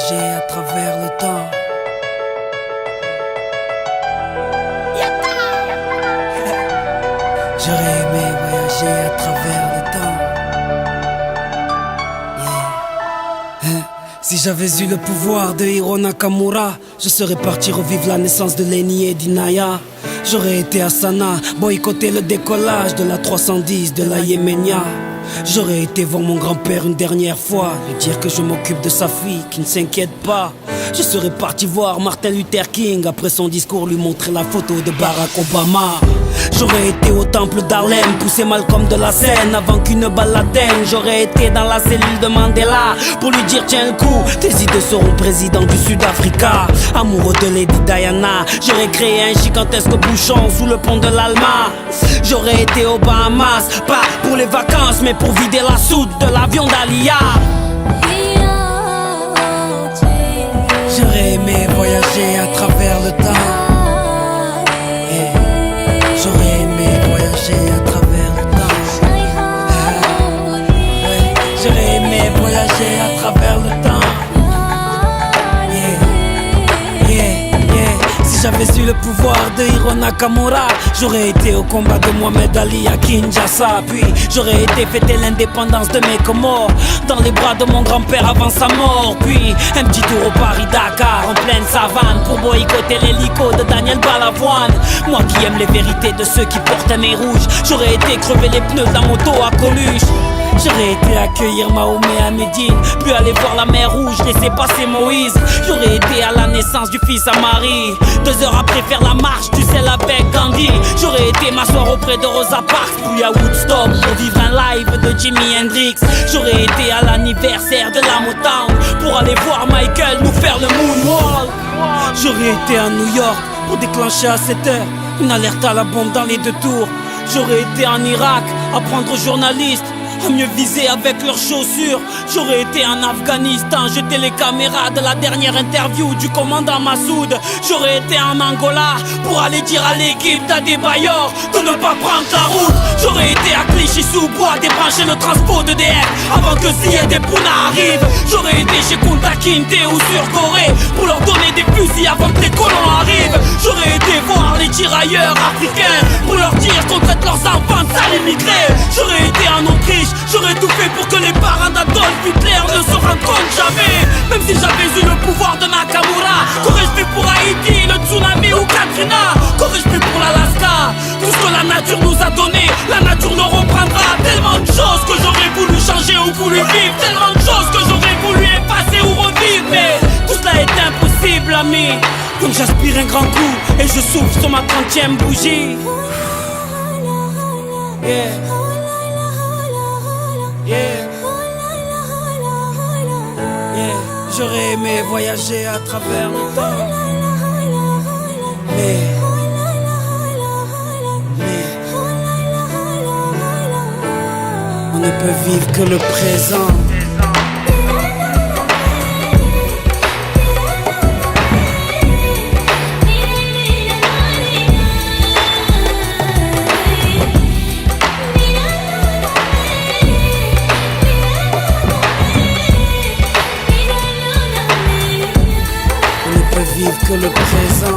voyager à travers le temps. J'aurais aimé voyager à travers le temps. Si j'avais eu le pouvoir de Hiro Nakamura, je serais parti revivre la naissance de Lenny et d'Inaya. J'aurais été à Sanaa, boycotter le décollage de la 310 de la Yéménia. J'aurais été voir mon grand-père une dernière fois, lui dire que je m'occupe de sa fille, qui ne s'inquiète pas. Je serais parti voir Martin Luther King, après son discours lui montrer la photo de Barack Obama. J'aurais été au temple d'Harlem, pousser Malcolm de la scène avant qu'une balle l'atteigne. J'aurais été dans la cellule de Mandela pour lui dire tiens le coup, tes idées seront président du Sud-Africa. Amoureux de Lady Diana, j'aurais créé un gigantesque bouchon sous le pont de l'Alma. J'aurais été aux Bahamas, pas pour les vacances mais pour vider la soute de l'avion d'Alia. J'aurais aimé voyager à travers le temps. J'aurais aimé voyager à travers le temps. J'aurais aimé voyager à travers le temps. Si j'avais eu le pouvoir de Hiro Nakamura, j'aurais été au combat de Mohamed Ali à Kinshasa. Puis j'aurais été fêter l'indépendance de mes Comores dans les bras de mon grand-père avant sa mort. Puis un petit tour au Paris-Dakar en pleine savane pour boycotter l'hélico de Daniel Balavoine. Moi qui aime les vérités de ceux qui portent un nez rouge, j'aurais été crever les pneus de la moto à Coluche. J'aurais été accueillir Mahomet à Médine, puis aller voir la mer Rouge, laisser passer Moïse. J'aurais été à la naissance du fils à Marie, 2 heures après faire la marche du sel avec Gandhi. J'aurais été m'asseoir auprès de Rosa Parks, puis à Woodstock pour vivre un live de Jimi Hendrix. J'aurais été à l'anniversaire de la Motown pour aller voir Michael nous faire le moonwalk. J'aurais été à New York pour déclencher à 7 heures une alerte à la bombe dans les 2 tours. J'aurais été en Irak apprendre aux journalistes à mieux viser avec leurs chaussures. J'aurais été en Afghanistan, jeter les caméras de la dernière interview du commandant Massoud. J'aurais été en Angola pour aller dire à l'équipe d'Adebayor de ne pas prendre la route. J'aurais été à Clichy-sous-Bois débrancher le transport d'EDF avant que Ziyad et Pouna arrivent. J'aurais été chez Kunta Kinte ou sur Corée pour leur donner des fusils avant que les colons arrivent. J'aurais été voir les tirailleurs africains pour leur dire qu'on traite leurs enfants de sales immigrés. J'aurais été en Autriche, j'aurais tout fait pour que les parents d'Adolf Hitler ne se rendent compte jamais. Même si j'avais eu le pouvoir de Nakamura, qu'aurais-je fait pour Haïti, le tsunami ou Katrina? Qu'aurais-je fait pour l'Alaska? Tout ce que la nature nous a donné, la nature nous reprendra. Tellement de choses que j'aurais voulu changer ou voulu vivre, tellement de choses que j'aurais voulu effacer ou revivre. Mais tout cela est impossible, ami. Donc j'aspire un grand coup et je souffle sur ma 30e bougie. Yeah. Yeah. Yeah. J'aurais aimé voyager à travers le temps. Mais on ne peut vivre que le présent. Vivre que le présent.